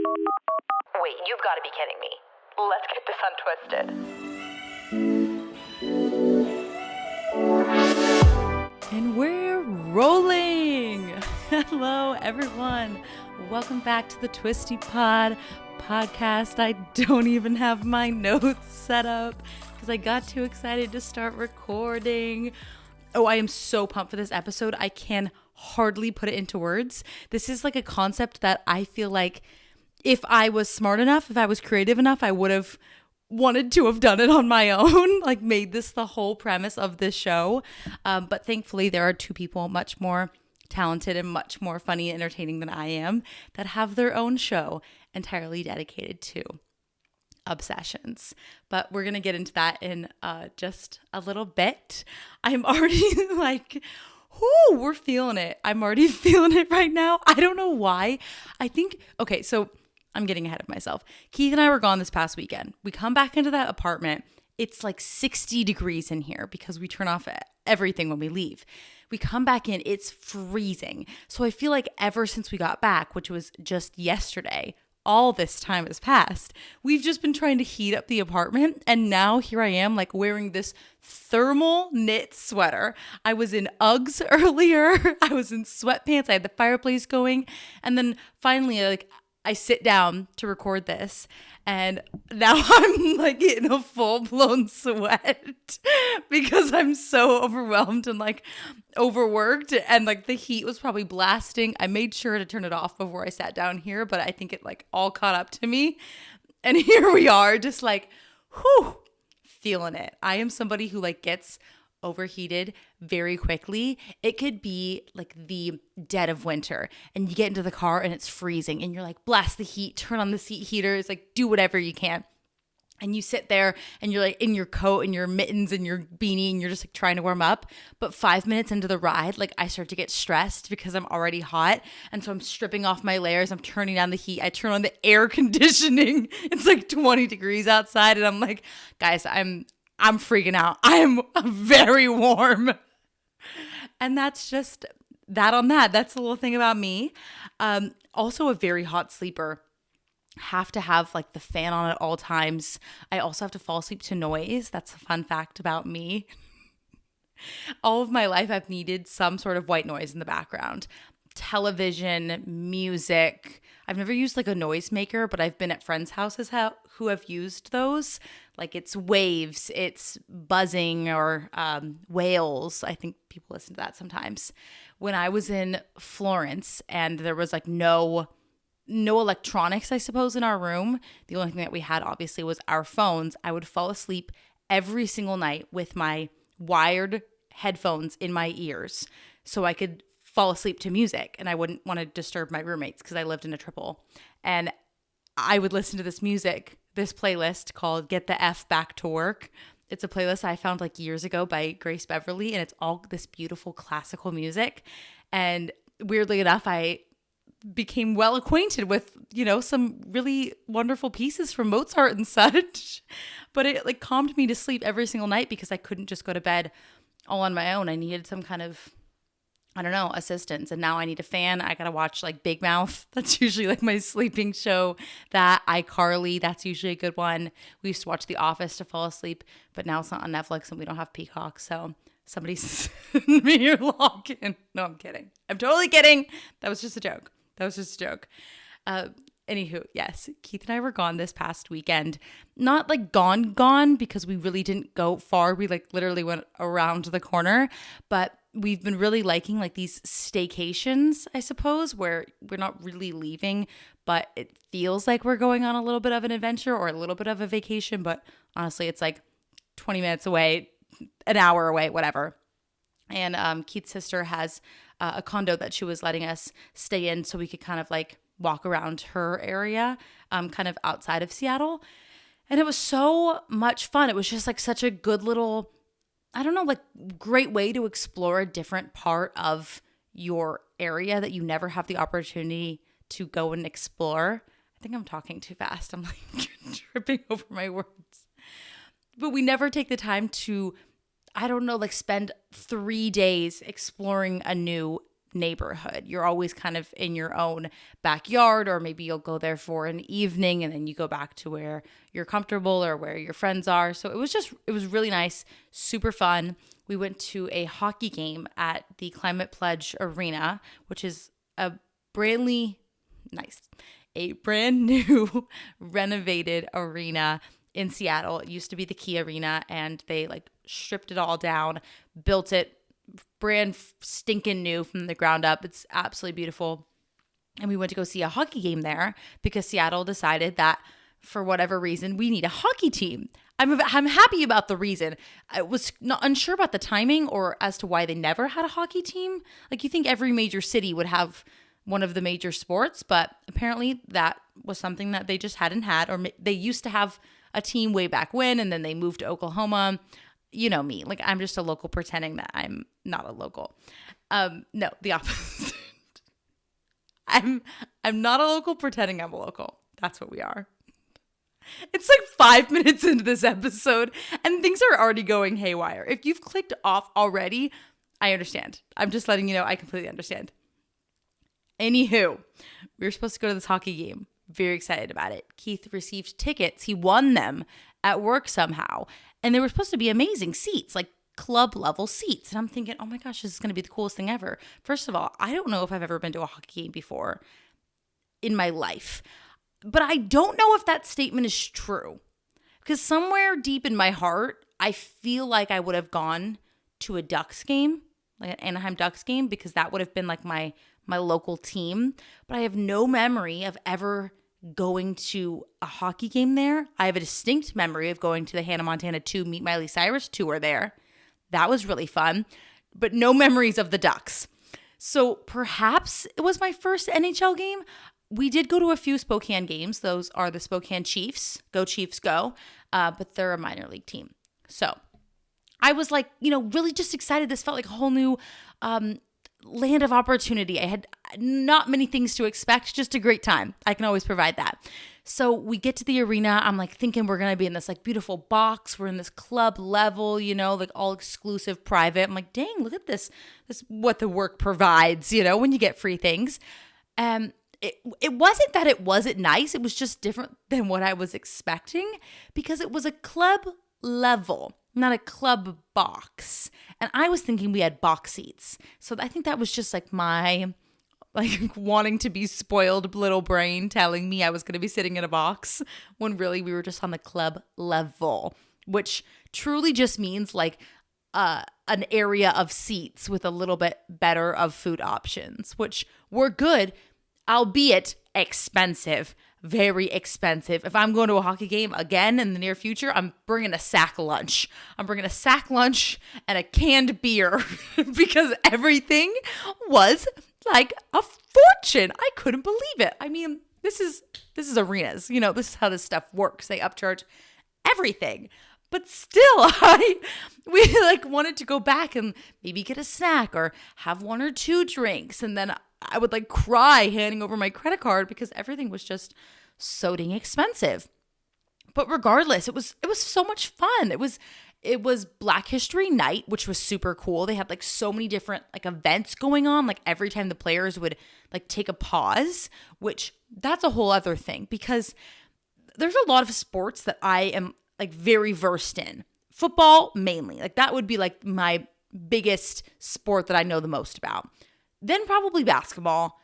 Wait, you've got to be kidding me. Let's get this untwisted. And we're rolling! Hello, everyone. Welcome back to the Twisty Pod podcast. I don't even have my notes set up because I got too excited to start recording. Oh, I am so pumped for this episode. I can hardly put it into words. This is like a concept that I feel like if I was smart enough, if I was creative enough, I would have wanted to have done it on my own, like made this the whole premise of this show. But thankfully, there are two people much more talented and much more funny and entertaining than I am that have their own show entirely dedicated to obsessions. But we're going to get into that in just a little bit. I'm already like, whoo, we're feeling it. I'm already feeling it right now. I don't know why. I think, okay, so I'm getting ahead of myself. Keith and I were gone this past weekend. We come back into that apartment. It's like 60 degrees in here because we turn off everything when we leave. We come back in, it's freezing. So I feel like ever since we got back, which was just yesterday, all this time has passed. We've just been trying to heat up the apartment. And now here I am like wearing this thermal knit sweater. I was in Uggs earlier. I was in sweatpants. I had the fireplace going. And then finally, like, I sit down to record this and now I'm like in a full-blown sweat because I'm so overwhelmed and like overworked and like the heat was probably blasting. I made sure to turn it off before I sat down here, but I think it like all caught up to me. And here we are just like, whew, feeling it. I am somebody who like gets overheated very quickly. It could be like the dead of winter and you get into the car and it's freezing and you're like, blast the heat, turn on the seat heater. It's like, do whatever you can. And you sit there and you're like in your coat and your mittens and your beanie and you're just like trying to warm up. But 5 minutes into the ride, like I start to get stressed because I'm already hot. And so I'm stripping off my layers. I'm turning down the heat. I turn on the air conditioning. It's like 20 degrees outside. And I'm like, guys, I'm freaking out. I am very warm. And that's just that on that. That's the little thing about me. Also a very hot sleeper. Have to have like the fan on at all times. I also have to fall asleep to noise. That's a fun fact about me. All of my life I've needed some sort of white noise in the background. Television, music. I've never used like a noisemaker, but I've been at friends' houses who have used those. Like it's waves, it's buzzing or whales. I think people listen to that sometimes. When I was in Florence and there was like no electronics, I suppose, in our room, the only thing that we had obviously was our phones. I would fall asleep every single night with my wired headphones in my ears so I could fall asleep to music and I wouldn't want to disturb my roommates because I lived in a triple. And I would listen to this music, this playlist called Get the F Back to Work. It's a playlist I found like years ago by Grace Beverly and it's all this beautiful classical music. And weirdly enough, I became well acquainted with, some really wonderful pieces from Mozart and such. But it like calmed me to sleep every single night because I couldn't just go to bed all on my own. I needed some kind of assistance. And now I need a fan. I got to watch like Big Mouth. That's usually like my sleeping show. That iCarly, that's usually a good one. We used to watch The Office to fall asleep, but now it's not on Netflix and we don't have Peacock. So somebody send me your login. No, I'm kidding. I'm totally kidding. That was just a joke. Anywho, yes, Keith and I were gone this past weekend. Not like gone because we really didn't go far. We like literally went around the corner, but we've been really liking like these staycations, I suppose, where we're not really leaving, but it feels like we're going on a little bit of an adventure or a little bit of a vacation. But honestly, it's like 20 minutes away, an hour away, whatever. And Keith's sister has a condo that she was letting us stay in so we could kind of like walk around her area, kind of outside of Seattle. And it was so much fun. It was just like such a good little, great way to explore a different part of your area that you never have the opportunity to go and explore. I think I'm talking too fast. I'm like tripping over my words. But we never take the time to, spend 3 days exploring a new neighborhood. You're always kind of in your own backyard, or maybe you'll go there for an evening and then you go back to where you're comfortable or where your friends are. So it was really nice, super fun. We went to a hockey game at the Climate Pledge Arena, which is a brand new renovated arena in Seattle. It used to be the Key Arena, and they like stripped it all down, built it brand stinking new from the ground up. It's absolutely beautiful. And we went to go see a hockey game there because Seattle decided that for whatever reason, we need a hockey team. I'm happy about the reason. I was not unsure about the timing or as to why they never had a hockey team. Like, you think every major city would have one of the major sports, but apparently that was something that they just hadn't had, or they used to have a team way back when, and then they moved to Oklahoma. You know me, like, I'm just a local pretending that I'm not a local. No, the opposite. I'm not a local pretending I'm a local. That's what we are. It's like 5 minutes into this episode and things are already going haywire. If you've clicked off already, I understand. I'm just letting you know I completely understand. Anywho, we were supposed to go to this hockey game. Very excited about it. Keith received tickets. He won them at work somehow. And they were supposed to be amazing seats, like club level seats. And I'm thinking, oh my gosh, this is going to be the coolest thing ever. First of all, I don't know if I've ever been to a hockey game before in my life. But I don't know if that statement is true. Because somewhere deep in my heart, I feel like I would have gone to a Ducks game, like an Anaheim Ducks game, because that would have been like my local team. But I have no memory of ever going to a hockey game there. I have a distinct memory of going to the Hannah Montana 2 Meet Miley Cyrus tour there. That was really fun, but no memories of the Ducks. So perhaps it was my first NHL game. We did go to a few Spokane games. Those are the Spokane Chiefs. Go Chiefs, go. But they're a minor league team. So I was like, really just excited. This felt like a whole new land of opportunity. I had not many things to expect, just a great time. I can always provide that. So we get to the arena. I'm like thinking we're going to be in this like beautiful box. We're in this club level, like all exclusive private. I'm like, dang, look at this. This is what the work provides, when you get free things. It wasn't that it wasn't nice. It was just different than what I was expecting because it was a club level, not a club box. And I was thinking we had box seats. So I think that was just like my wanting to be spoiled little brain telling me I was going to be sitting in a box when really we were just on the club level, which truly just means like an area of seats with a little bit better of food options, which were good, albeit expensive. Very expensive. If I'm going to a hockey game again in the near future, I'm bringing a sack lunch. I'm bringing a sack lunch and a canned beer because everything was like a fortune. I couldn't believe it. I mean, this is arenas. This is how this stuff works. They upcharge everything. But still, we wanted to go back and maybe get a snack or have one or two drinks. And then I would cry handing over my credit card because everything was just so dang expensive. But regardless, it was so much fun. It was Black History Night, which was super cool. They had so many different events going on. Every time the players would take a pause, which that's a whole other thing because there's a lot of sports that I am very versed in. Football mainly. That would be my biggest sport that I know the most about. Then probably basketball,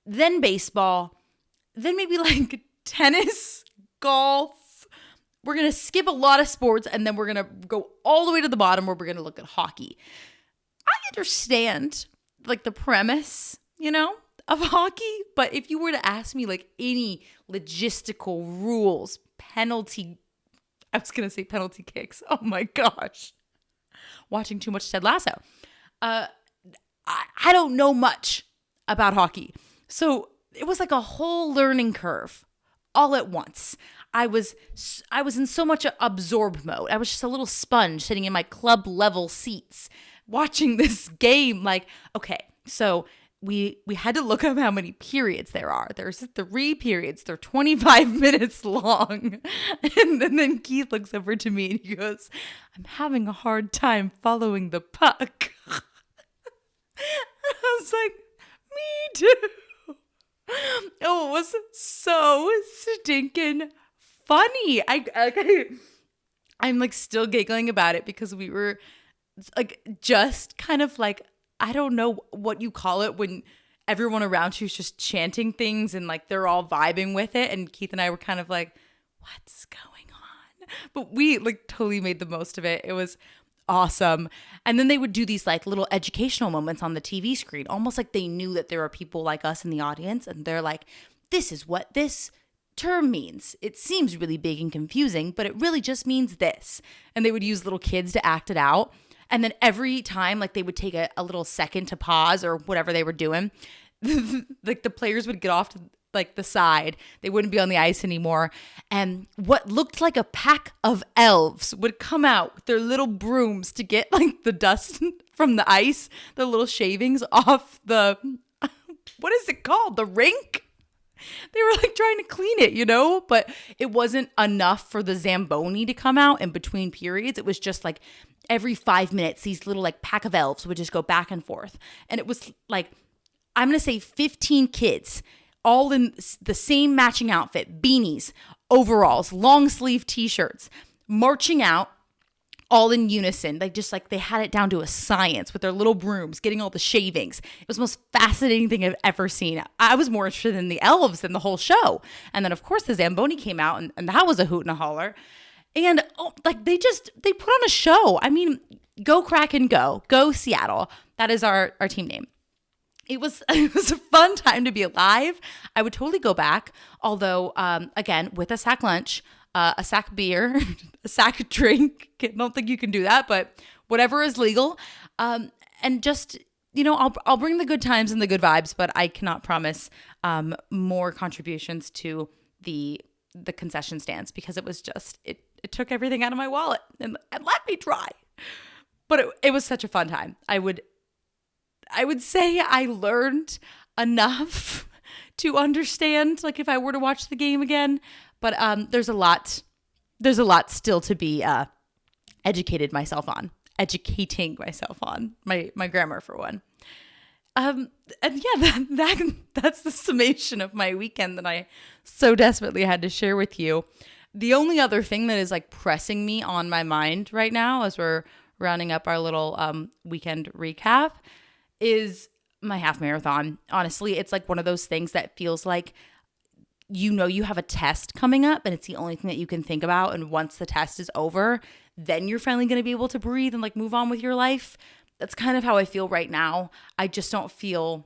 then baseball, then maybe tennis, golf. We're going to skip a lot of sports and then we're going to go all the way to the bottom where we're going to look at hockey. I understand the premise, of hockey, but if you were to ask me any logistical rules, penalty kicks. Oh my gosh. Watching too much Ted Lasso. I don't know much about hockey. So it was a whole learning curve all at once. I was in so much absorb mode. I was just a little sponge sitting in my club level seats watching this game. Okay, so we had to look up how many periods there are. There's 3 periods. They're 25 minutes long. And then Keith looks over to me and he goes, I'm having a hard time following the puck. I was like, too. Oh, it was so stinking funny. I'm like still giggling about it because we were like just kind of like, I don't know what you call it when everyone around you is just chanting things and like they're all vibing with it. And Keith and I were kind of like, what's going on? But we like totally made the most of it. It was awesome. And then they would do these like little educational moments on the TV screen, almost like they knew that there are people like us in the audience. And they're like, this is what this term means. It seems really big and confusing, but it really just means this. And they would use little kids to act it out. And then every time, like they would take a little second to pause or whatever they were doing, like the players would get off to like the side. They wouldn't be on the ice anymore. And what looked like a pack of elves would come out with their little brooms to get like the dust from the ice, the little shavings off the, what is it called? The rink? They were like trying to clean it, you know, but it wasn't enough for the Zamboni to come out in between periods. It was just like every 5 minutes, these little like pack of elves would just go back and forth. And it was like, I'm going to say 15 kids, all in the same matching outfit, beanies, overalls, long sleeve t-shirts, marching out all in unison. They had it down to a science with their little brooms, getting all the shavings. It was the most fascinating thing I've ever seen. I was more interested in the elves than the whole show. And then of course the Zamboni came out and that was a hoot and a holler. And they put on a show. I mean, go Kraken, go Seattle. That is our team name. It was a fun time to be alive. I would totally go back. Although, again, with a sack lunch, a sack beer, a sack drink. I don't think you can do that, but whatever is legal. And just, you know, I'll bring the good times and the good vibes, but I cannot promise more contributions to the concession stands because it was just, it took everything out of my wallet and let me try. But it was such a fun time. I would say I learned enough to understand, like if I were to watch the game again, but there's a lot still to be educating myself on, my grammar for one. And yeah, that's the summation of my weekend that I so desperately had to share with you. The only other thing that is like pressing me on my mind right now as we're rounding up our little weekend recap is my half marathon. Honestly, it's like one of those things that feels like, you know, you have a test coming up and it's the only thing that you can think about. And once the test is over, then you're finally going to be able to breathe and like move on with your life. That's kind of how I feel right now. I just don't feel,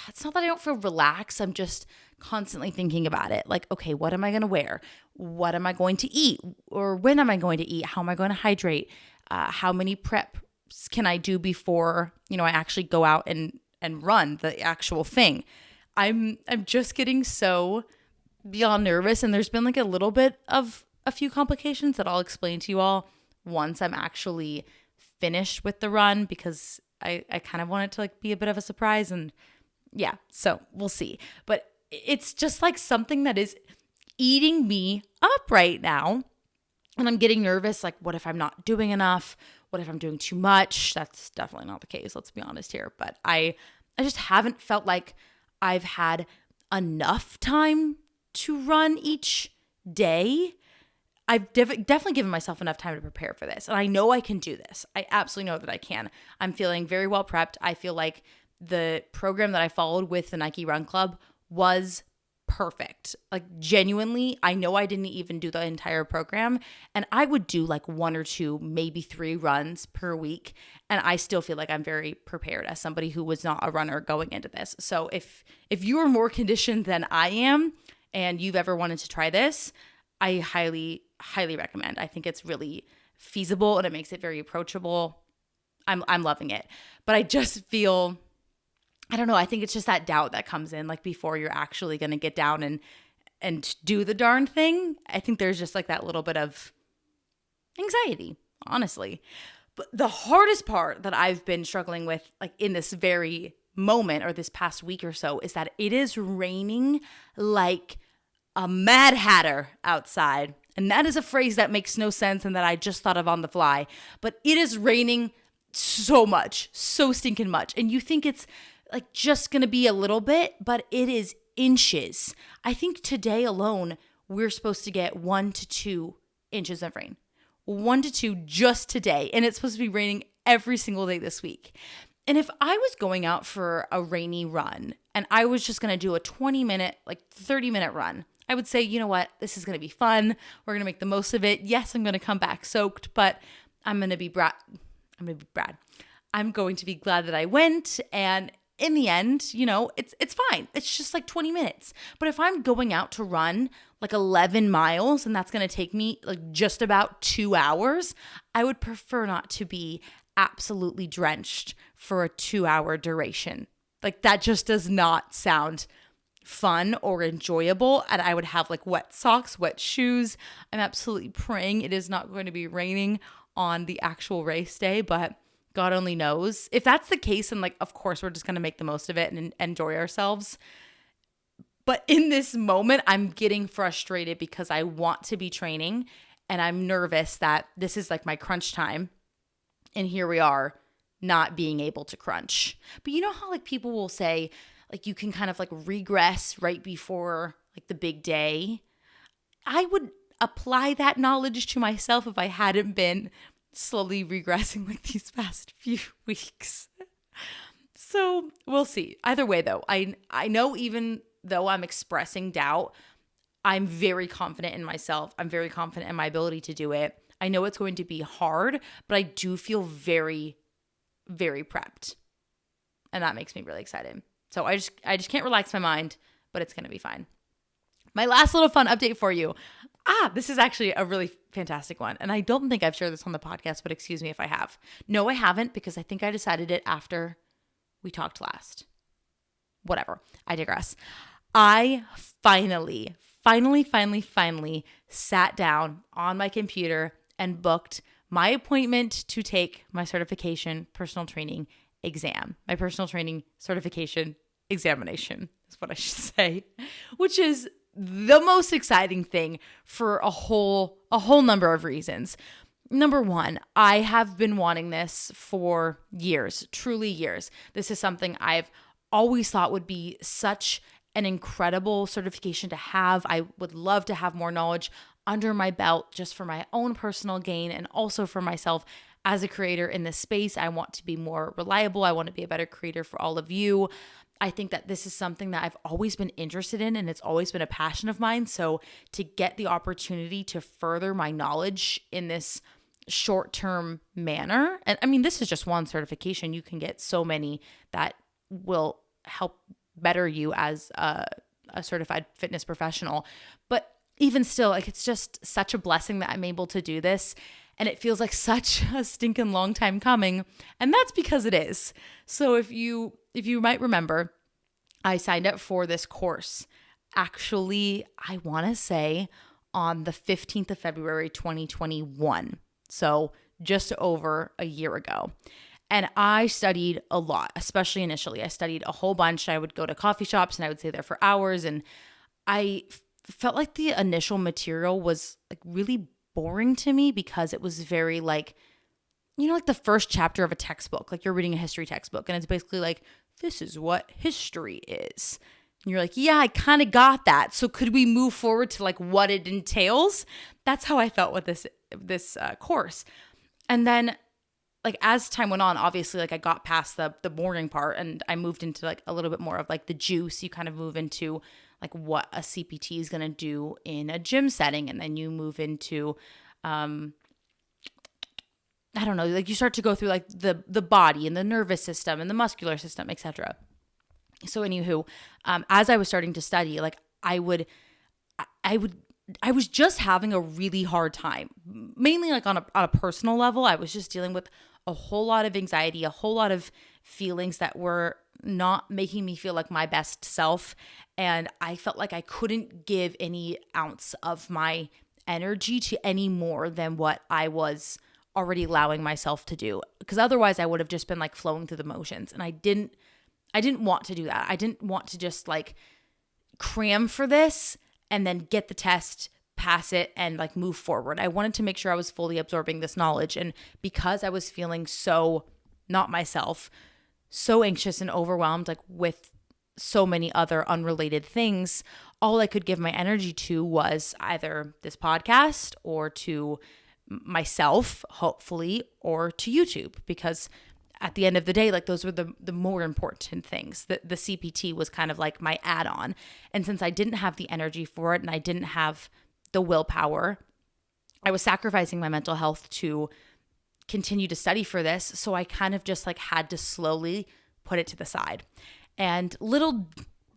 it's not that I don't feel relaxed. I'm just constantly thinking about it. Like, okay, what am I going to wear? What am I going to eat? Or when am I going to eat? How am I going to hydrate? How many preps can I do before, you know, I actually go out and run the actual thing? I'm just getting so beyond nervous, and there's been like a little bit of a few complications that I'll explain to you all once I'm actually finished with the run, because I kind of want it to like be a bit of a surprise. And yeah, so we'll see. But it's just like something that is eating me up right now. And I'm getting nervous. Like, what if I'm not doing enough? What if I'm doing too much? That's definitely not the case. Let's be honest here. But I just haven't felt like I've had enough time to run each day. I've definitely given myself enough time to prepare for this. And I know I can do this. I absolutely know that I can. I'm feeling very well prepped. I feel like the program that I followed with the Nike Run Club was perfect. Like genuinely, I know I didn't even do the entire program, and I would do like 1 or 2, maybe 3 runs per week. And I still feel like I'm very prepared as somebody who was not a runner going into this. So if you are more conditioned than I am and you've ever wanted to try this, I highly, highly recommend. I think it's really feasible and it makes it very approachable. I'm loving it. But I just feel, I don't know, I think it's just that doubt that comes in like before you're actually going to get down and do the darn thing. I think there's just like that little bit of anxiety, honestly. But the hardest part that I've been struggling with like in this very moment or this past week or so is that it is raining like a Mad Hatter outside. And that is a phrase that makes no sense and that I just thought of on the fly. But it is raining so much, so stinking much. And you think it's like just going to be a little bit, but it is inches. I think today alone, we're supposed to get 1 to 2 inches of rain. 1 to 2 just today. And it's supposed to be raining every single day this week. And if I was going out for a rainy run and I was just going to do a 20-minute, like 30-minute run, I would say, you know what? This is going to be fun. We're going to make the most of it. Yes, I'm going to come back soaked, but I'm going to be I'm going to be glad that I went. And in the end, it's fine. It's just like 20 minutes. But if I'm going out to run like 11 miles and that's going to take me like just about 2 hours, I would prefer not to be absolutely drenched for a 2-hour duration. Like that just does not sound fun or enjoyable. And I would have like wet socks, wet shoes. I'm absolutely praying it is not going to be raining on the actual race day, but God only knows. If that's the case, and like, of course, we're just going to make the most of it and enjoy ourselves. But in this moment, I'm getting frustrated because I want to be training and I'm nervous that this is like my crunch time. And here we are not being able to crunch. But you know how like people will say, like you can kind of like regress right before like the big day? I would apply that knowledge to myself if I hadn't been slowly regressing like these past few weeks. So we'll see. Either way though, I know even though I'm expressing doubt, I'm very confident in myself. I'm very confident in my ability to do it. I know it's going to be hard, but I do feel very, very prepped. And that makes me really excited. So I just can't relax my mind, but it's going to be fine. My last little fun update for you. This is actually a really fantastic one. And I don't think I've shared this on the podcast, but excuse me if I have. No, I haven't, because I think I decided it after we talked last. Whatever. I digress. I finally sat down on my computer and booked my appointment to take my certification personal training exam. My personal training certification examination is what I should say, which is the most exciting thing for a whole number of reasons. Number one, I have been wanting this for years, truly years. This is something I've always thought would be such an incredible certification to have. I would love to have more knowledge under my belt just for my own personal gain and also for myself as a creator in this space. I want to be more reliable. I want to be a better creator for all of you. I think that this is something that I've always been interested in and it's always been a passion of mine. So to get the opportunity to further my knowledge in this short-term manner, and I mean, this is just one certification. You can get so many that will help better you as a certified fitness professional. But even still, like it's just such a blessing that I'm able to do this. And it feels like such a stinking long time coming. And that's because it is. So if you might remember, I signed up for this course. Actually, I want to say on the 15th of February, 2021. So just over a year ago. And I studied a lot, especially initially. I studied a whole bunch. I would go to coffee shops and I would stay there for hours. And I felt like the initial material was like really boring to me because it was very like, like the first chapter of a textbook, like you're reading a history textbook and it's basically like, this is what history is. And you're like, yeah, I kind of got that. So could we move forward to like what it entails? That's how I felt with this course. And then like as time went on, obviously like I got past the boring part and I moved into like a little bit more of like the juice. You kind of move into like what a CPT is going to do in a gym setting. And then you move into, I don't know, like you start to go through like the body and the nervous system and the muscular system, etc. So anywho, as I was starting to study, like I was just having a really hard time, mainly like on a personal level. I was just dealing with a whole lot of anxiety, a whole lot of feelings that were not making me feel like my best self. And I felt like I couldn't give any ounce of my energy to any more than what I was already allowing myself to do. Because otherwise I would have just been like flowing through the motions. And I didn't want to do that. I didn't want to just like cram for this and then get the test, pass it, and like move forward. I wanted to make sure I was fully absorbing this knowledge. And because I was feeling so not myself, so anxious and overwhelmed, like with so many other unrelated things, all I could give my energy to was either this podcast or to myself, hopefully, or to YouTube, because at the end of the day, like those were the more important things. The CPT was kind of like my add-on. And since I didn't have the energy for it and I didn't have the willpower, I was sacrificing my mental health to continue to study for this. So I kind of just like had to slowly put it to the side. And little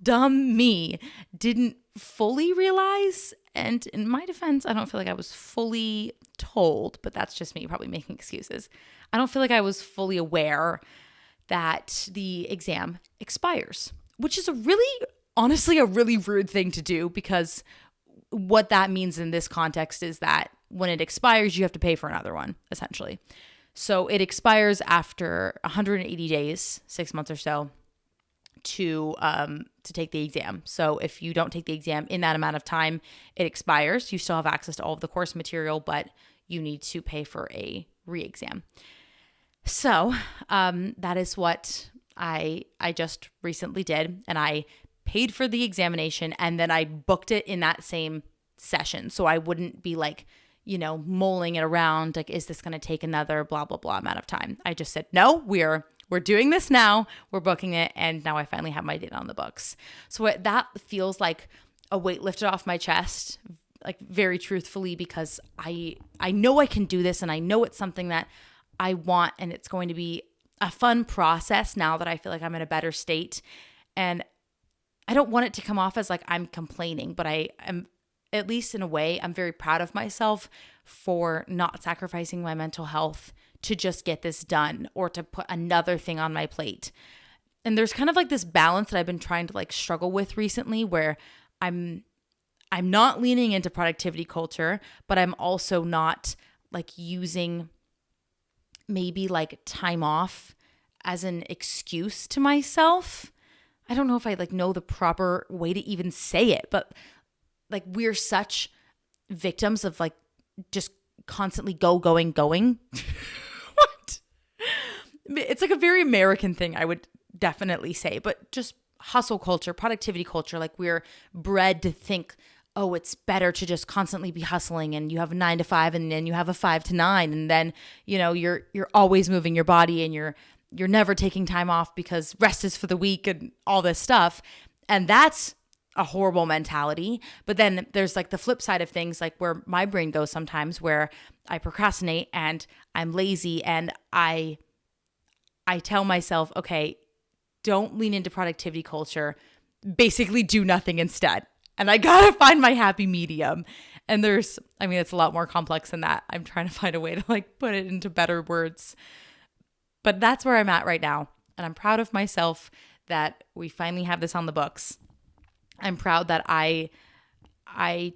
dumb me didn't fully realize, and in my defense, I don't feel like I was fully told, but that's just me probably making excuses. I don't feel like I was fully aware that the exam expires, which is honestly a really rude thing to do, because what that means in this context is that when it expires, you have to pay for another one, essentially. So it expires after 180 days, 6 months or so, to take the exam. So if you don't take the exam in that amount of time, it expires. You still have access to all of the course material, but you need to pay for a re-exam. So that is what I just recently did, and I paid for the examination, and then I booked it in that same session. So I wouldn't be like, mulling it around, like, is this going to take another blah, blah, blah amount of time? I just said, no, we're doing this now. We're booking it. And now I finally have my date on the books. So that feels like a weight lifted off my chest, like very truthfully, because I know I can do this, and I know it's something that I want, and it's going to be a fun process now that I feel like I'm in a better state. And I don't want it to come off as like I'm complaining, but I am, at least in a way, I'm very proud of myself for not sacrificing my mental health to just get this done or to put another thing on my plate. And there's kind of like this balance that I've been trying to like struggle with recently, where I'm not leaning into productivity culture, but I'm also not like using maybe like time off as an excuse to myself. I don't know if I like know the proper way to even say it, but like we're such victims of like just constantly going. What? It's like a very American thing, I would definitely say, but just hustle culture, productivity culture. Like we're bred to think, oh, it's better to just constantly be hustling, and you have a 9 to 5 and then you have a 5 to 9. And then, you're always moving your body, and you're never taking time off because rest is for the weak and all this stuff. And that's a horrible mentality. But then there's like the flip side of things, like where my brain goes sometimes, where I procrastinate and I'm lazy, and I tell myself, okay, don't lean into productivity culture, basically do nothing instead. And I gotta find my happy medium. And it's a lot more complex than that. I'm trying to find a way to like put it into better words. But that's where I'm at right now. And I'm proud of myself that we finally have this on the books. I'm proud that I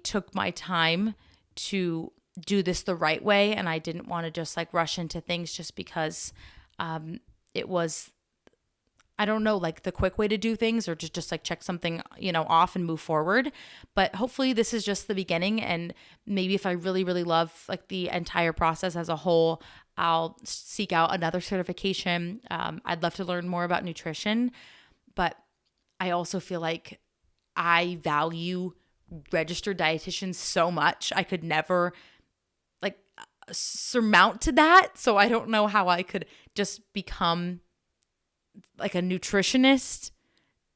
took my time to do this the right way, and I didn't want to just like rush into things just because it was, I don't know, like the quick way to do things, or just like check something, off and move forward. But hopefully this is just the beginning, and maybe if I really, really love like the entire process as a whole, I'll seek out another certification. I'd love to learn more about nutrition, but I also feel like I value registered dietitians so much. I could never like surmount to that. So I don't know how I could just become like a nutritionist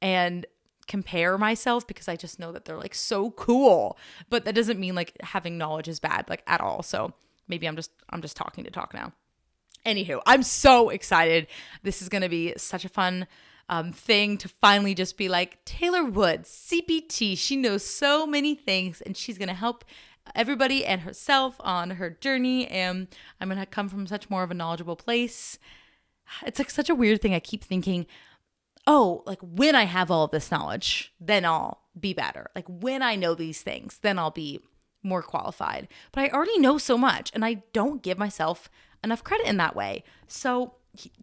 and compare myself, because I just know that they're like so cool. But that doesn't mean like having knowledge is bad, like at all. So maybe I'm just talking to talk now. Anywho, I'm so excited. This is going to be such a fun thing to finally just be like, Taylor Woods, CPT. She knows so many things, and she's going to help everybody and herself on her journey. And I'm going to come from such more of a knowledgeable place. It's like such a weird thing. I keep thinking, oh, like when I have all of this knowledge, then I'll be better. Like when I know these things, then I'll be more qualified. But I already know so much, and I don't give myself enough credit in that way. So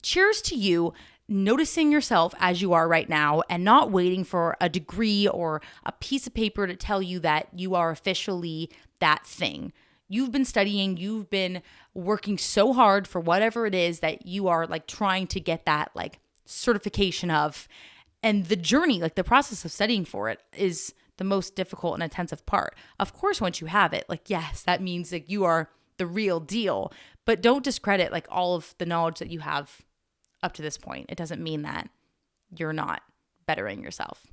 cheers to you noticing yourself as you are right now, and not waiting for a degree or a piece of paper to tell you that you are officially that thing. You've been studying, you've been working so hard for whatever it is that you are like trying to get that like certification of. And the journey, like the process of studying for it, is the most difficult and intensive part. Of course, once you have it, like, yes, that means that you are the real deal, but don't discredit like all of the knowledge that you have up to this point. It doesn't mean that you're not bettering yourself.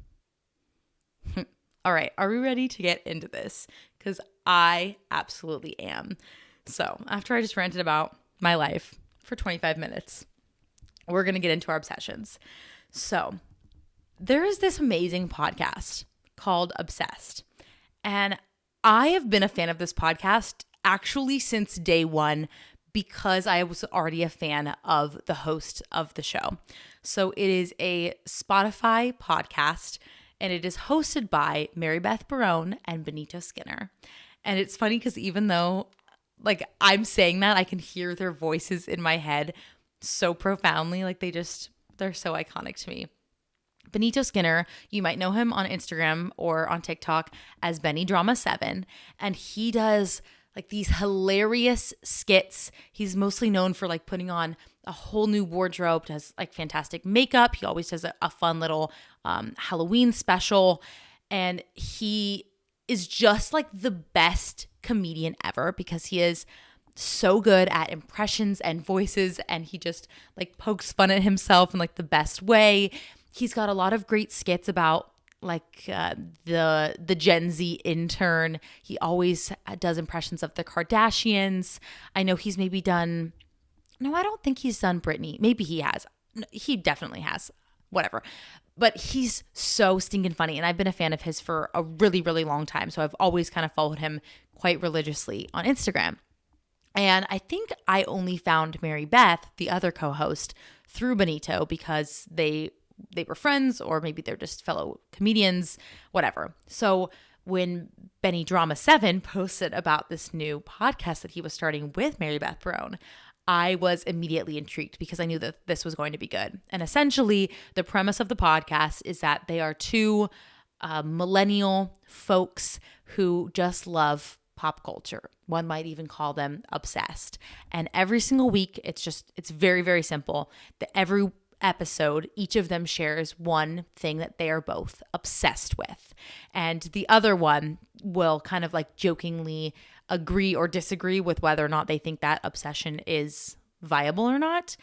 All right, are we ready to get into this? Because I absolutely am. So after I just ranted about my life for 25 minutes, we're going to get into our obsessions. So there is this amazing podcast called Obsessed. And I have been a fan of this podcast actually since day one because I was already a fan of the host of the show. So it is a Spotify podcast, and it is hosted by Mary Beth Barone and Benito Skinner. And it's funny because even though like I'm saying that, I can hear their voices in my head so profoundly. Like they're so iconic to me. Benito Skinner, you might know him on Instagram or on TikTok as Benny Drama 7, and he does like these hilarious skits. He's mostly known for like putting on a whole new wardrobe, does like fantastic makeup. He always does a fun little Halloween special, and he is just like the best comedian ever because he is so good at impressions and voices, and he just like pokes fun at himself in like the best way. He's got a lot of great skits about like the Gen Z intern. He always does impressions of the Kardashians. I know he's maybe done, no, I don't think he's done Britney. Maybe he has. He definitely has. Whatever. But he's so stinking funny, and I've been a fan of his for a really, really long time. So I've always kind of followed him quite religiously on Instagram. And I think I only found Mary Beth, the other co-host, through Benito because they were friends, or maybe they're just fellow comedians, whatever. So when Benny Drama 7 posted about this new podcast that he was starting with Mary Beth Barone, I was immediately intrigued because I knew that this was going to be good. And essentially, the premise of the podcast is that they are two millennial folks who just love pop culture. One might even call them obsessed. And every single week, it's very, very simple. Every episode, each of them shares one thing that they are both obsessed with. And the other one will kind of like jokingly agree or disagree with whether or not they think that obsession is viable or not.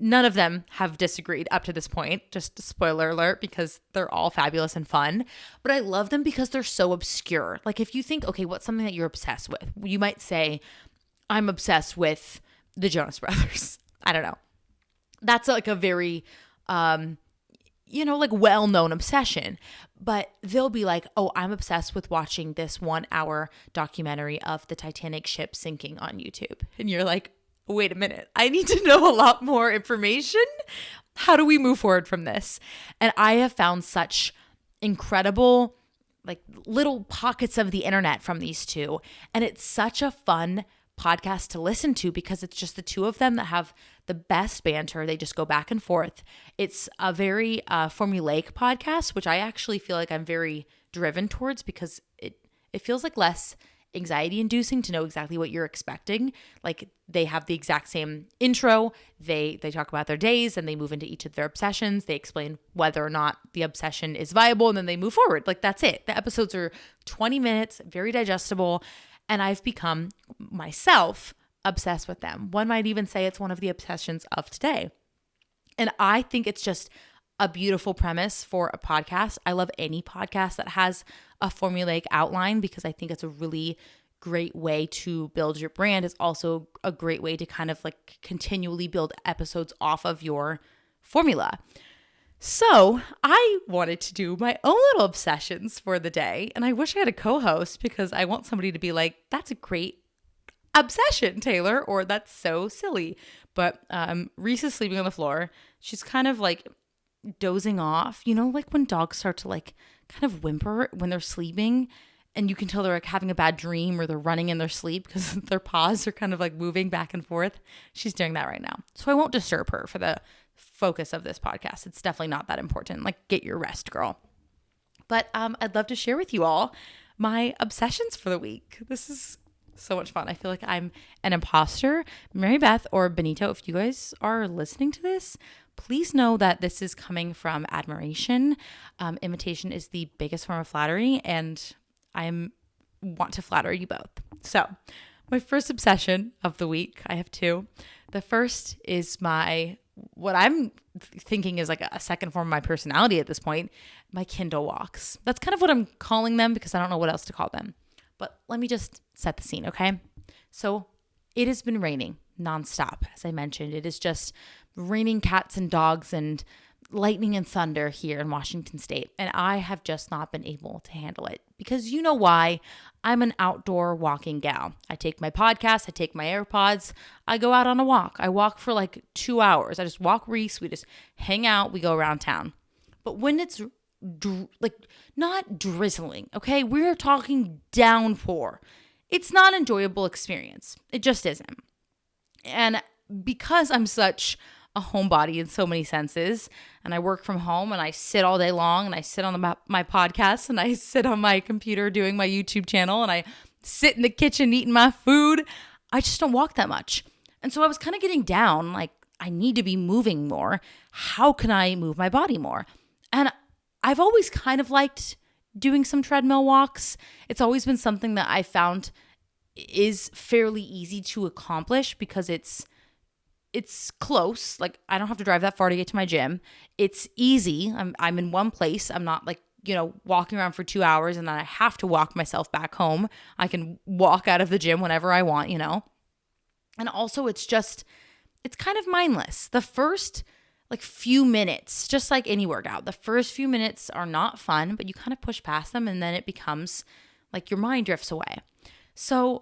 None of them have disagreed up to this point, just a spoiler alert, because they're all fabulous and fun. But I love them because they're so obscure. Like if you think, okay, what's something that you're obsessed with? You might say, I'm obsessed with the Jonas Brothers. I don't know. That's like a very, like well-known obsession. But they'll be like, oh, I'm obsessed with watching this 1 hour documentary of the Titanic ship sinking on YouTube. And you're like, wait a minute, I need to know a lot more information. How do we move forward from this? And I have found such incredible, like little pockets of the internet from these two. And it's such a fun podcast to listen to because it's just the two of them that have the best banter. They just go back and forth. It's a very formulaic podcast, which I actually feel like I'm very driven towards because it feels like less anxiety inducing to know exactly what you're expecting. Like they have the exact same intro. They talk about their days and they move into each of their obsessions. They explain whether or not the obsession is viable and then they move forward. Like that's it. The episodes are 20 minutes, very digestible. And I've become myself obsessed with them. One might even say it's one of the obsessions of today. And I think it's just a beautiful premise for a podcast. I love any podcast that has a formulaic outline because I think it's a really great way to build your brand. It's also a great way to kind of like continually build episodes off of your formula. So I wanted to do my own little obsessions for the day. And I wish I had a co-host because I want somebody to be like, that's a great obsession, Taylor, or that's so silly. But Reese is sleeping on the floor. She's kind of like dozing off. You know, like when dogs start to like kind of whimper when they're sleeping and you can tell they're like having a bad dream or they're running in their sleep because their paws are kind of like moving back and forth. She's doing that right now. So I won't disturb her for the focus of this podcast. It's definitely not that important. Like, get your rest, girl. But I'd love to share with you all my obsessions for the week. This is so much fun. I feel like I'm an imposter. Mary Beth or Benito, if you guys are listening to this, please know that this is coming from admiration. Imitation is the biggest form of flattery, and I want to flatter you both. So my first obsession of the week, I have two. The first is what I'm thinking is like a second form of my personality at this point, my Kindle walks. That's kind of what I'm calling them because I don't know what else to call them. But let me just set the scene, okay? So it has been raining nonstop, as I mentioned. It is just raining cats and dogs and lightning and thunder here in Washington State. And I have just not been able to handle it because you know why? I'm an outdoor walking gal. I take my podcast, I take my AirPods, I go out on a walk. I walk for like 2 hours. I just walk Reese. We just hang out. We go around town. But when it's not drizzling, okay? We're talking downpour. It's not an enjoyable experience. It just isn't. And because I'm such a homebody in so many senses, and I work from home and I sit all day long and I sit on my podcast and I sit on my computer doing my YouTube channel and I sit in the kitchen eating my food, I just don't walk that much. And so I was kind of getting down, like I need to be moving more. How can I move my body more? And I've always kind of liked doing some treadmill walks. It's always been something that I found is fairly easy to accomplish because it's close. Like I don't have to drive that far to get to my gym. It's easy. I'm in one place. I'm not like, walking around for 2 hours and then I have to walk myself back home. I can walk out of the gym whenever I want, And also it's kind of mindless. The first few minutes, just like any workout, the first few minutes are not fun, but you kind of push past them and then it becomes like your mind drifts away. So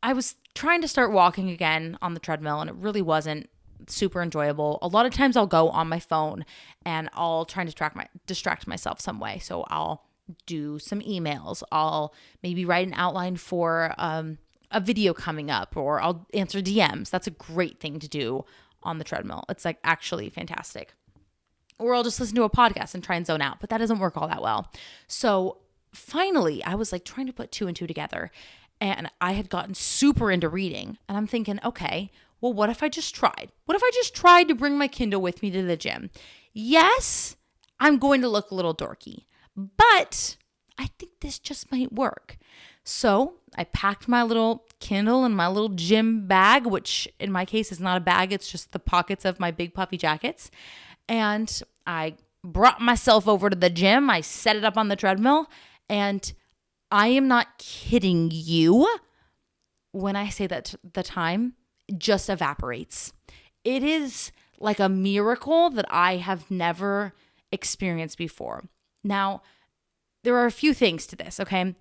I was trying to start walking again on the treadmill and it really wasn't super enjoyable. A lot of times I'll go on my phone and I'll try to distract myself some way. So I'll do some emails. I'll maybe write an outline for a video coming up, or I'll answer DMs. That's a great thing to do on the treadmill. It's like actually fantastic. Or I'll just listen to a podcast and try and zone out, but that doesn't work all that well. So finally I was like trying to put two and two together. And I had gotten super into reading. And I'm thinking, okay, well, what if I just tried? What if I just tried to bring my Kindle with me to the gym? Yes, I'm going to look a little dorky, but I think this just might work. So I packed my little Kindle in my little gym bag, which in my case is not a bag. It's just the pockets of my big puffy jackets. And I brought myself over to the gym. I set it up on the treadmill and I am not kidding you when I say that the time just evaporates. It is like a miracle that I have never experienced before. Now, there are a few things to this, okay?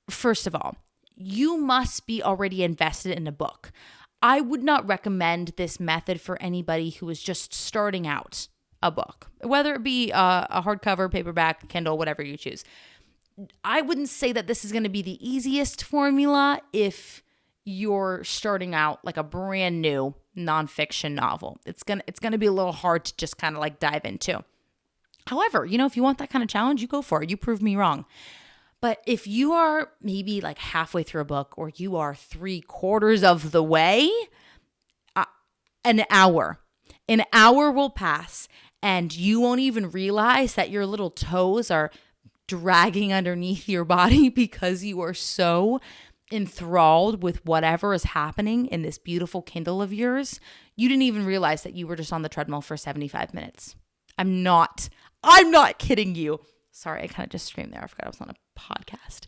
First of all, you must be already invested in a book. I would not recommend this method for anybody who is just starting out a book, whether it be a hardcover, paperback, Kindle, whatever you choose. I wouldn't say that this is going to be the easiest formula if you're starting out like a brand new nonfiction novel. It's going to be a little hard to just kind of like dive into. However, if you want that kind of challenge, you go for it. You prove me wrong. But if you are maybe like halfway through a book or you are 3/4 of the way, an hour will pass and you won't even realize that your little toes are dragging underneath your body because you are so enthralled with whatever is happening in this beautiful Kindle of yours. You didn't even realize that you were just on the treadmill for 75 minutes. I'm not kidding you. Sorry, I kind of just screamed there. I forgot I was on a podcast.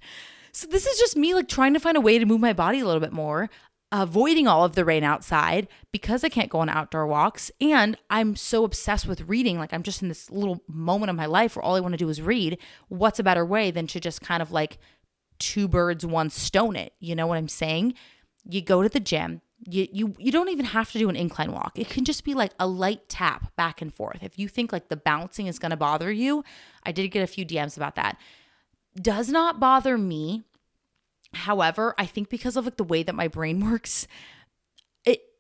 So this is just me like trying to find a way to move my body a little bit more, avoiding all of the rain outside because I can't go on outdoor walks. And I'm so obsessed with reading. Like I'm just in this little moment of my life where all I want to do is read. What's a better way than to just kind of like two birds, one stone it? You know what I'm saying? You go to the gym. You don't even have to do an incline walk. It can just be like a light tap back and forth. If you think like the bouncing is going to bother you, I did get a few DMs about that. Does not bother me. However, I think because of like the way that my brain works,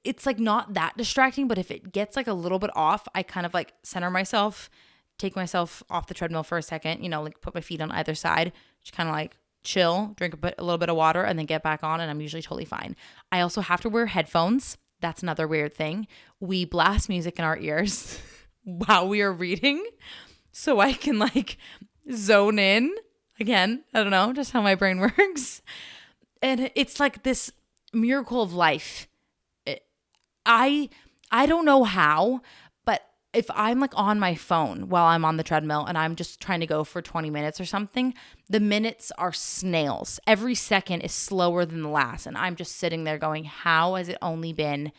it's like not that distracting, but if it gets like a little bit off, I kind of like center myself, take myself off the treadmill for a second, like put my feet on either side, just kind of like chill, drink a little bit of water, and then get back on, and I'm usually totally fine. I also have to wear headphones. That's another weird thing. We blast music in our ears while we are reading so I can like zone in. Again, I don't know, just how my brain works. And it's like this miracle of life. I don't know how, but if I'm like on my phone while I'm on the treadmill and I'm just trying to go for 20 minutes or something, the minutes are snails. Every second is slower than the last. And I'm just sitting there going, how has it only been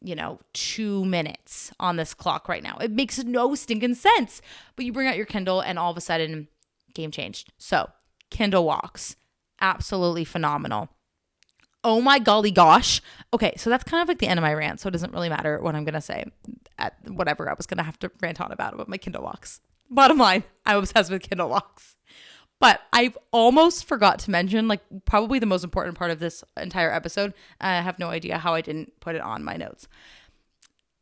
2 minutes on this clock right now? It makes no stinking sense. But you bring out your Kindle and all of a sudden, game changed. So Kindle walks, absolutely phenomenal. Oh my golly gosh. Okay, so that's kind of like the end of my rant, so it doesn't really matter what I'm going to say at whatever I was going to have to rant on about my Kindle walks. Bottom line, I'm obsessed with Kindle walks. But I've almost forgot to mention, like, probably the most important part of this entire episode. I have no idea how I didn't put it on my notes.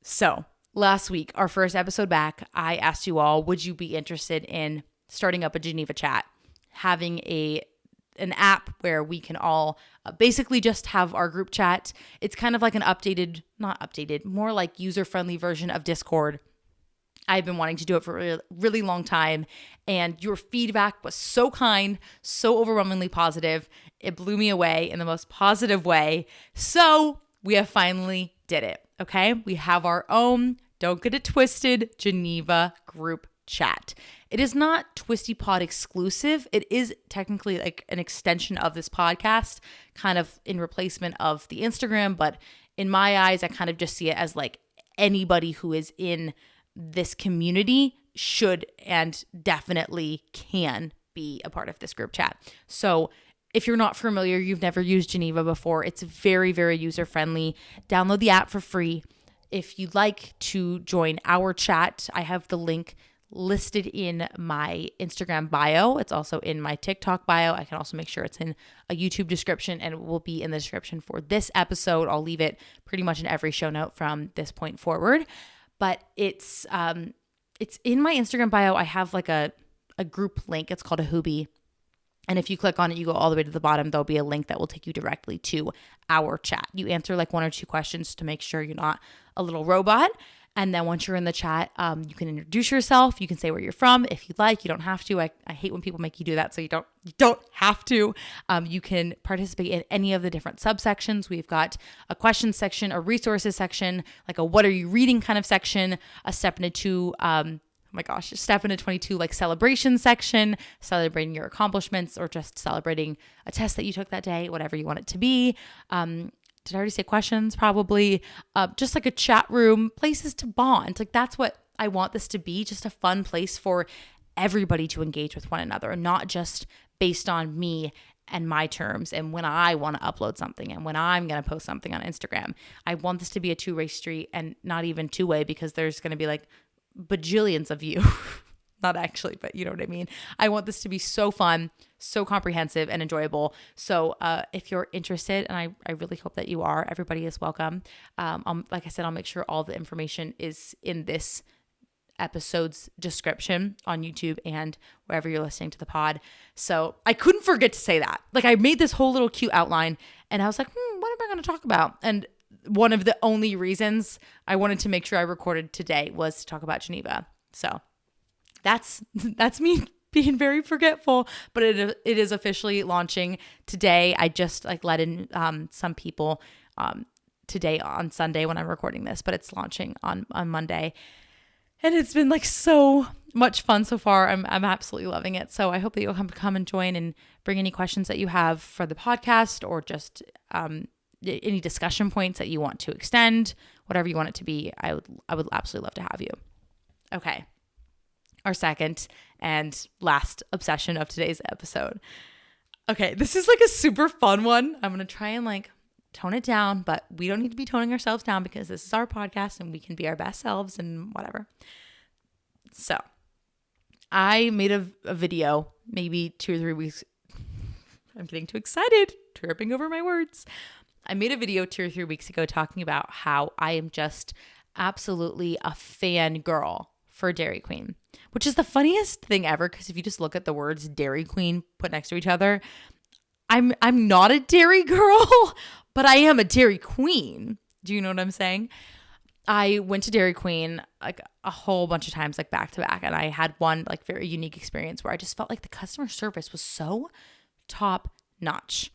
So last week, our first episode back, I asked you all, would you be interested in starting up a Geneva Chat, having an app where we can all basically just have our group chat. It's kind of like an more like user-friendly version of Discord. I've been wanting to do it for a really long time, and your feedback was so kind, so overwhelmingly positive. It blew me away in the most positive way. So we have finally did it, okay? We have our own, don't get it twisted, Geneva Group Chat. It is not Twisty Pod exclusive. It is technically like an extension of this podcast, kind of in replacement of the Instagram. But in my eyes, I kind of just see it as like anybody who is in this community should and definitely can be a part of this group chat. So if you're not familiar, you've never used Geneva before, it's very, very user-friendly. Download the app for free. If you'd like to join our chat, I have the link listed in my Instagram bio. It's also in my TikTok bio. I can also make sure it's in a YouTube description, and it will be in the description for this episode. I'll leave it pretty much in every show note from this point forward. But it's in my Instagram bio. I have like a group link. It's called a Hoobie. And if you click on it, you go all the way to the bottom, there'll be a link that will take you directly to our chat. You answer like 1 or 2 questions to make sure you're not a little robot. And then once you're in the chat, you can introduce yourself. You can say where you're from if you'd like. You don't have to. I hate when people make you do that, so you don't have to. You can participate in any of the different subsections. We've got a questions section, a resources section, like a what are you reading kind of section, a step into step into 22 like celebration section, celebrating your accomplishments or just celebrating a test that you took that day, whatever you want it to be. Did I already say questions? Probably. Just like a chat room, places to bond. Like that's what I want this to be, just a fun place for everybody to engage with one another, and not just based on me and my terms and when I want to upload something and when I'm going to post something on Instagram. I want this to be a two-way street, and not even two-way, because there's going to be like bajillions of you. Not actually, but you know what I mean. I want this to be so fun, so comprehensive and enjoyable. So if you're interested, and I really hope that you are, everybody is welcome. Like I said, I'll make sure all the information is in this episode's description on YouTube and wherever you're listening to the pod. So I couldn't forget to say that. Like I made this whole little cute outline, and I was like, what am I going to talk about? And one of the only reasons I wanted to make sure I recorded today was to talk about Geneva. So that's me being very forgetful, but it is officially launching today. I just like let in some people today on Sunday when I'm recording this, but it's launching on Monday. And it's been like so much fun so far. I'm absolutely loving it. So I hope that you'll come and join and bring any questions that you have for the podcast, or just any discussion points that you want to extend, whatever you want it to be. I would absolutely love to have you. Okay. Our second and last obsession of today's episode. Okay, this is like a super fun one. I'm going to try and like tone it down, but we don't need to be toning ourselves down because this is our podcast and we can be our best selves and whatever. So I made a video maybe 2 or 3 weeks. I'm getting too excited, tripping over my words. I made a video 2 or 3 weeks ago talking about how I am just absolutely a fangirl for Dairy Queen, which is the funniest thing ever, because if you just look at the words Dairy Queen put next to each other, I'm not a dairy girl, but I am a Dairy Queen. Do you know what I'm saying? I went to Dairy Queen like a whole bunch of times, like back to back. And I had one like very unique experience where I just felt like the customer service was so top notch.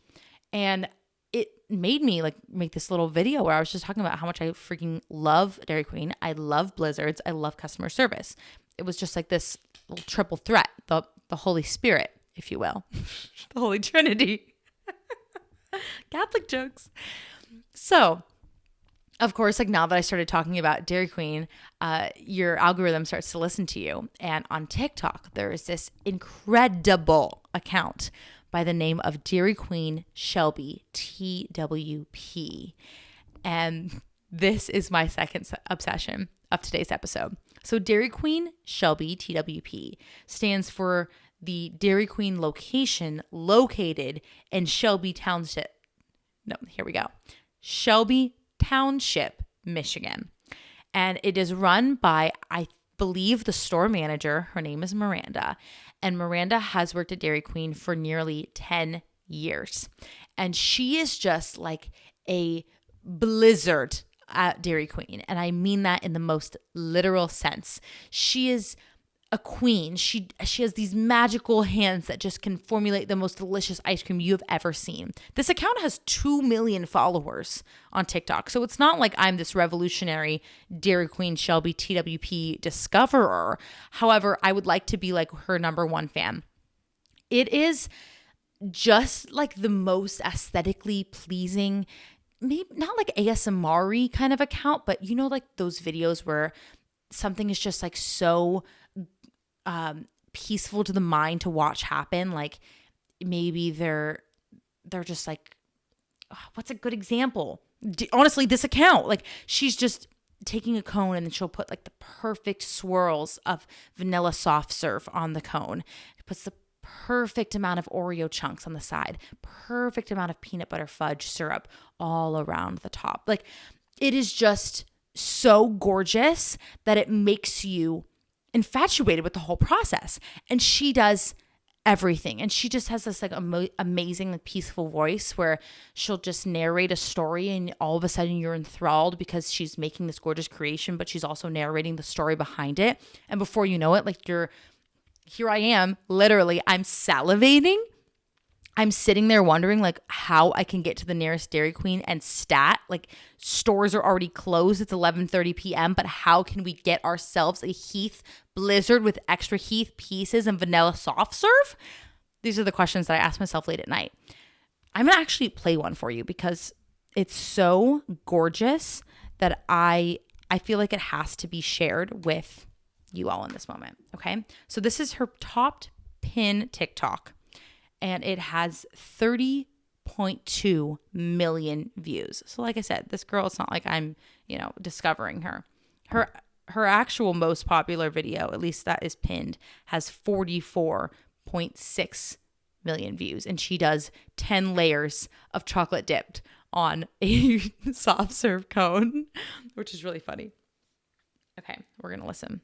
And it made me like make this little video where I was just talking about how much I freaking love Dairy Queen. I love Blizzards. I love customer service. It was just like this little triple threat, the Holy Spirit, if you will, the Holy Trinity. Catholic jokes. So, of course, like now that I started talking about Dairy Queen, your algorithm starts to listen to you. And on TikTok, there is this incredible account by the name of Dairy Queen Shelby, TWP. And this is my second obsession of today's episode. So Dairy Queen Shelby, TWP, stands for the Dairy Queen location located in Shelby Township. No, here we go. Shelby Township, Michigan. And it is run by, I believe, the store manager. Her name is Miranda. And Miranda has worked at Dairy Queen for nearly 10 years. And she is just like a blizzard at Dairy Queen. And I mean that in the most literal sense. She is a queen. She has these magical hands that just can formulate the most delicious ice cream you have ever seen. This account has 2 million followers on TikTok. So it's not like I'm this revolutionary Dairy Queen Shelby TWP discoverer. However, I would like to be like her number one fan. It is just like the most aesthetically pleasing, maybe not like ASMR-y kind of account, but you know, like those videos where something is just like so peaceful to the mind to watch happen. Like maybe they're just like, what's a good example? Honestly, this account, like she's just taking a cone and then she'll put like the perfect swirls of vanilla soft serve on the cone. It puts the perfect amount of Oreo chunks on the side, perfect amount of peanut butter fudge syrup all around the top. Like it is just so gorgeous that it makes you infatuated with the whole process. And she does everything. And she just has this like amazing, like, peaceful voice where she'll just narrate a story and all of a sudden you're enthralled because she's making this gorgeous creation, but she's also narrating the story behind it. And before you know it, like here I am, literally, I'm salivating. I'm sitting there wondering like how I can get to the nearest Dairy Queen and stat. Like stores are already closed. It's 11:30 p.m. But how can we get ourselves a Heath Blizzard with extra Heath pieces and vanilla soft serve? These are the questions that I ask myself late at night. I'm going to actually play one for you because it's so gorgeous that I feel like it has to be shared with you all in this moment. Okay. So this is her top pin TikTok. And it has 30.2 million views. So like I said, this girl, it's not like I'm, discovering her. Her actual most popular video, at least that is pinned, has 44.6 million views. And she does 10 layers of chocolate dipped on a soft serve cone, which is really funny. Okay, we're going to listen.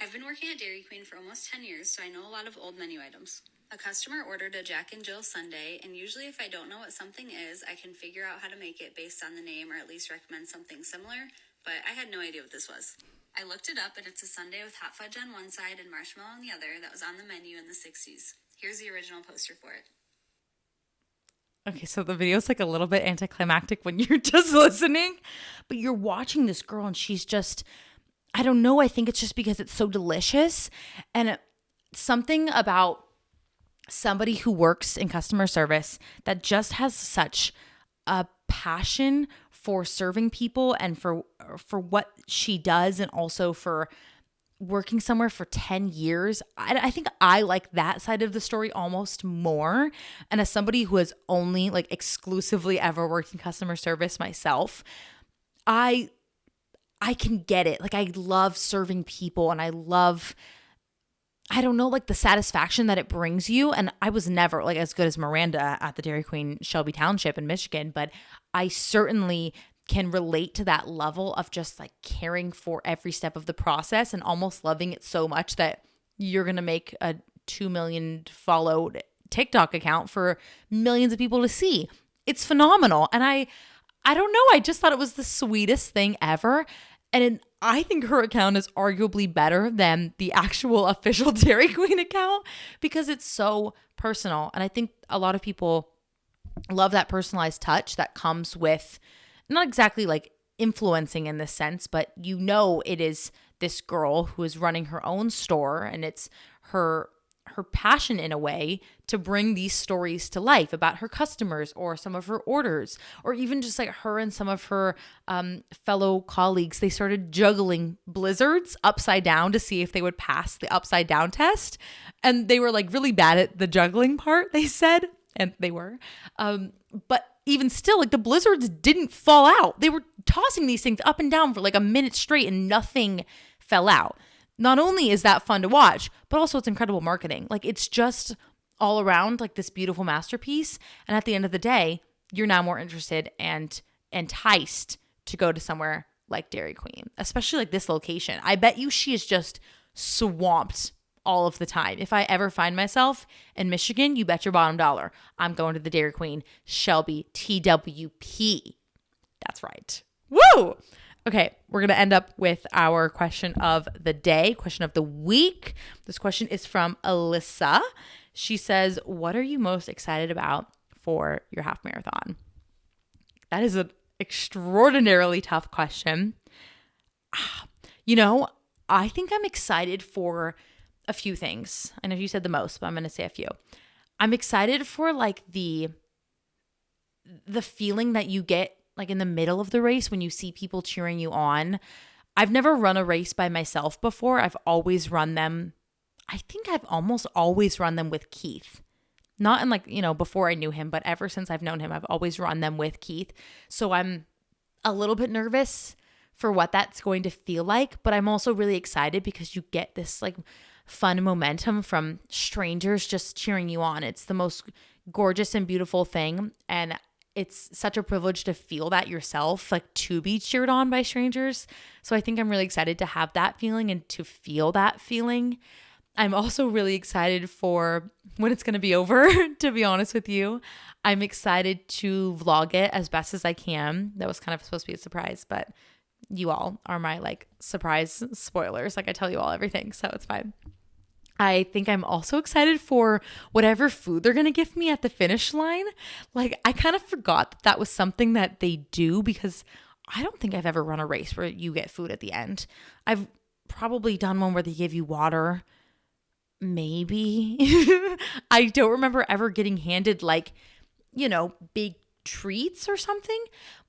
I've been working at Dairy Queen for almost 10 years, so I know a lot of old menu items. A customer ordered a Jack and Jill sundae, and usually if I don't know what something is, I can figure out how to make it based on the name or at least recommend something similar, but I had no idea what this was. I looked it up, and it's a sundae with hot fudge on one side and marshmallow on the other that was on the menu in the 60s. Here's the original poster for it. Okay, so the video's like a little bit anticlimactic when you're just listening, but you're watching this girl and she's just, I don't know, I think it's just because it's so delicious. And something about somebody who works in customer service that just has such a passion for serving people and for what she does, and also for working somewhere for 10 years. I think I like that side of the story almost more. And as somebody who has only like exclusively ever worked in customer service myself, I can get it. Like I love serving people, and I love, I don't know, like the satisfaction that it brings you. And I was never like as good as Miranda at the Dairy Queen Shelby Township in Michigan, but I certainly can relate to that level of just like caring for every step of the process and almost loving it so much that you're going to make a 2 million followed TikTok account for millions of people to see. It's phenomenal. And I I don't know. I just thought it was the sweetest thing ever. And I think her account is arguably better than the actual official Dairy Queen account because it's so personal. And I think a lot of people love that personalized touch that comes with not exactly like influencing in this sense, but it is this girl who is running her own store, and it's her passion in a way to bring these stories to life about her customers or some of her orders, or even just like her and some of her fellow colleagues. They started juggling blizzards upside down to see if they would pass the upside down test. And they were like really bad at the juggling part, they said, and they were. But even still, like the blizzards didn't fall out. They were tossing these things up and down for like a minute straight and nothing fell out. Not only is that fun to watch, but also it's incredible marketing. Like it's just all around like this beautiful masterpiece. And at the end of the day, you're now more interested and enticed to go to somewhere like Dairy Queen, especially like this location. I bet you she is just swamped all of the time. If I ever find myself in Michigan, you bet your bottom dollar I'm going to the Dairy Queen Shelby TWP. That's right. Woo! Okay, we're going to end up with our question of the day, question of the week. This question is from Alyssa. She says, what are you most excited about for your half marathon? That is an extraordinarily tough question. I think I'm excited for a few things. I know you said the most, but I'm going to say a few. I'm excited for like the feeling that you get like in the middle of the race when you see people cheering you on. I've never run a race by myself before. I've always run them. I think I've almost always run them with Keith. Not in like, before I knew him, but ever since I've known him, I've always run them with Keith. So I'm a little bit nervous for what that's going to feel like, but I'm also really excited because you get this like fun momentum from strangers just cheering you on. It's the most gorgeous and beautiful thing. And it's such a privilege to feel that yourself, like to be cheered on by strangers. So I think I'm really excited to have that feeling and to feel that feeling. I'm also really excited for when it's going to be over, to be honest with you. I'm excited to vlog it as best as I can. That was kind of supposed to be a surprise, but you all are my like surprise spoilers. Like I tell you all everything, so it's fine. I think I'm also excited for whatever food they're going to give me at the finish line. Like I kind of forgot that was something that they do because I don't think I've ever run a race where you get food at the end. I've probably done one where they give you water. Maybe. I don't remember ever getting handed like, big treats or something.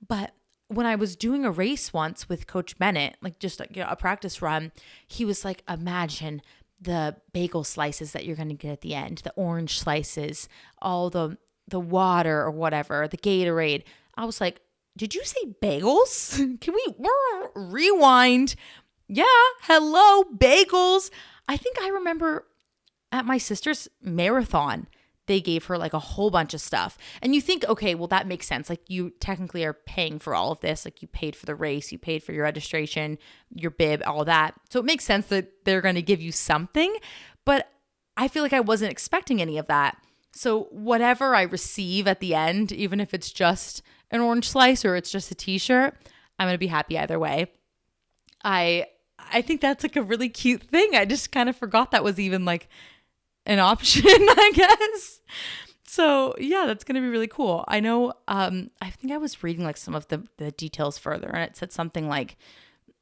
But when I was doing a race once with Coach Bennett, like just a practice run, he was like, imagine the bagel slices that you're going to get at the end, the orange slices, all the water or whatever, the Gatorade. I was like, did you say bagels? Can we rewind? Yeah. Hello, bagels. I think I remember at my sister's marathon, they gave her like a whole bunch of stuff. And you think, okay, well, that makes sense. Like you technically are paying for all of this. Like you paid for the race, you paid for your registration, your bib, all that. So it makes sense that they're going to give you something. But I feel like I wasn't expecting any of that. So whatever I receive at the end, even if it's just an orange slice or it's just a t-shirt, I'm going to be happy either way. I think that's like a really cute thing. I just kind of forgot that was even like an option, I guess. So yeah, that's going to be really cool. I know, I think I was reading like some of the details further and it said something like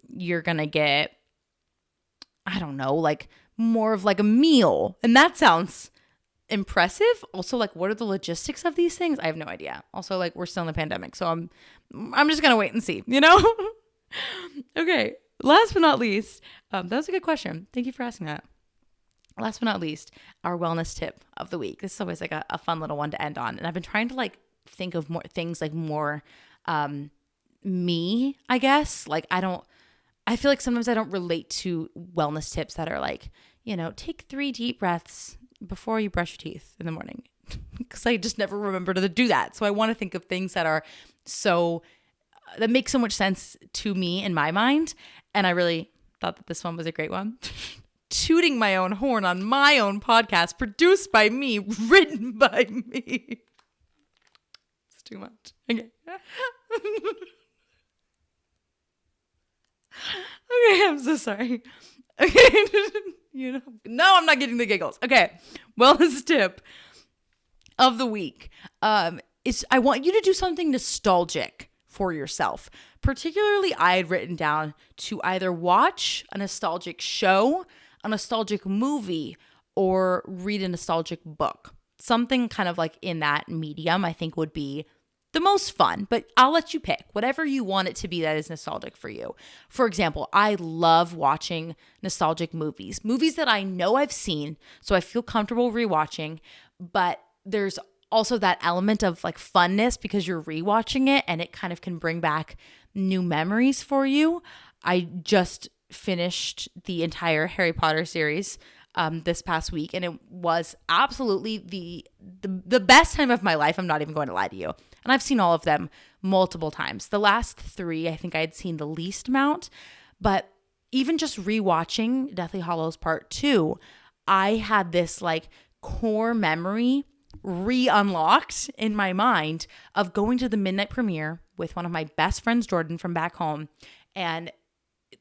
you're going to get, I don't know, like more of like a meal. And that sounds impressive. Also, like what are the logistics of these things? I have no idea. Also, like we're still in the pandemic. So I'm just going to wait and see, Okay. Last but not least, that was a good question. Thank you for asking that. Last but not least, our wellness tip of the week. This is always like a fun little one to end on. And I've been trying to like think of more things like more me, I guess. Like I feel like sometimes I don't relate to wellness tips that are like, take 3 deep breaths before you brush your teeth in the morning. Because I just never remember to do that. So I want to think of things that are that make so much sense to me in my mind. And I really thought that this one was a great one. Tooting my own horn on my own podcast, produced by me, written by me. It's too much. Okay. Okay, I'm so sorry. Okay. No, I'm not getting the giggles. Okay. Wellness tip of the week. Is I want you to do something nostalgic for yourself. Particularly, I had written down to either watch a nostalgic show, a nostalgic movie, or read a nostalgic book. Something kind of like in that medium, I think would be the most fun, but I'll let you pick whatever you want it to be that is nostalgic for you. For example, I love watching nostalgic movies that I know I've seen, so I feel comfortable rewatching, but there's also that element of like funness because you're rewatching it and it kind of can bring back new memories for you. I just finished the entire Harry Potter series this past week, and it was absolutely the best time of my life. I'm not even going to lie to you. And I've seen all of them multiple times. The last 3, I think I had seen the least amount, but even just rewatching Deathly Hallows Part 2, I had this like core memory re-unlocked in my mind of going to the midnight premiere with one of my best friends, Jordan, from back home. And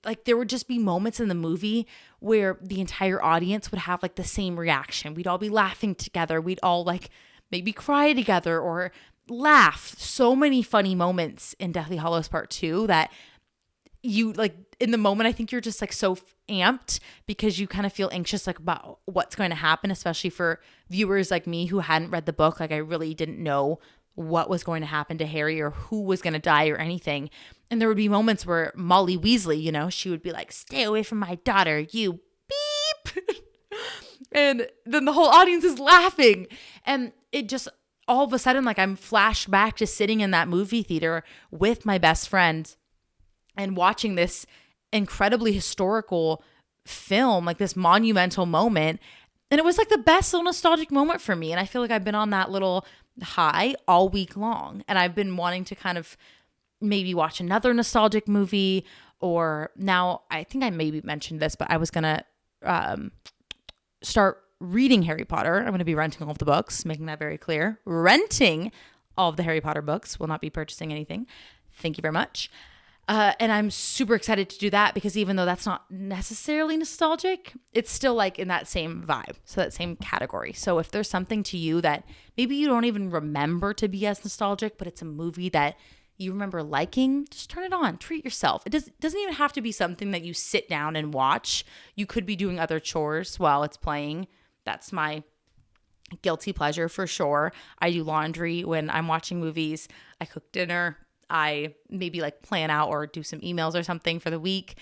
like there would just be moments in the movie where the entire audience would have like the same reaction. We'd all be laughing together. We'd all like maybe cry together or laugh. So many funny moments in Deathly Hallows Part 2 that you like in the moment, I think you're just like so amped because you kind of feel anxious like about what's going to happen, especially for viewers like me who hadn't read the book. Like I really didn't know what was going to happen to Harry or who was going to die or anything. And there would be moments where Molly Weasley, she would be like, "Stay away from my daughter, you beep." And then the whole audience is laughing. And it just all of a sudden, like I'm flashed back to sitting in that movie theater with my best friend and watching this incredibly historical film, like this monumental moment. And it was like the best little nostalgic moment for me. And I feel like I've been on that little high all week long. And I've been wanting to kind of maybe watch another nostalgic movie, or now I think I maybe mentioned this, but I was going to start reading Harry Potter. I'm going to be renting all of the books, making that very clear. Renting all of the Harry Potter books, will not be purchasing anything. Thank you very much. And I'm super excited to do that because even though that's not necessarily nostalgic, it's still like in that same vibe. So that same category. So if there's something to you that maybe you don't even remember to be as nostalgic, but it's a movie that you remember liking, just turn it on, treat yourself. It doesn't even have to be something that you sit down and watch. You could be doing other chores while it's playing. That's my guilty pleasure for sure. I do laundry when I'm watching movies. I cook dinner. I maybe like plan out or do some emails or something for the week.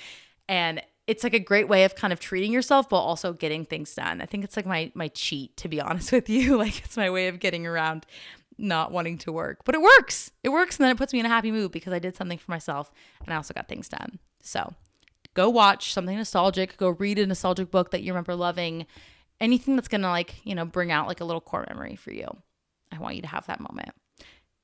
And it's like a great way of kind of treating yourself, but also getting things done. I think it's like my cheat, to be honest with you. Like it's my way of getting around not wanting to work, but it works. It works. And then it puts me in a happy mood because I did something for myself and I also got things done. So go watch something nostalgic, go read a nostalgic book that you remember loving, anything that's going to like, bring out like a little core memory for you. I want you to have that moment.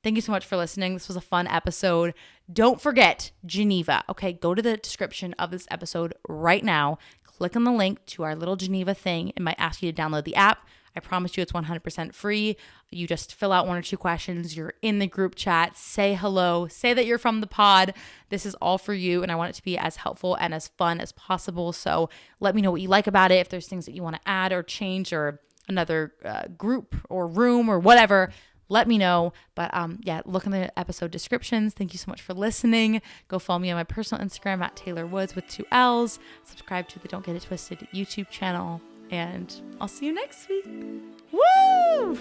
Thank you so much for listening. This was a fun episode. Don't forget Geneva. Okay, go to the description of this episode right now. Click on the link to our little Geneva thing. It might ask you to download the app. I promise you it's 100% free. You just fill out 1 or 2 questions. You're in the group chat. Say hello. Say that you're from the pod. This is all for you, and I want it to be as helpful and as fun as possible. So let me know what you like about it. If there's things that you want to add or change or another group or room or whatever, let me know. But look in the episode descriptions. Thank you so much for listening. Go follow me on my personal Instagram at tayllorwoods with 2 L's. Subscribe to the Don't Get It Twisted YouTube channel. And I'll see you next week. Woo!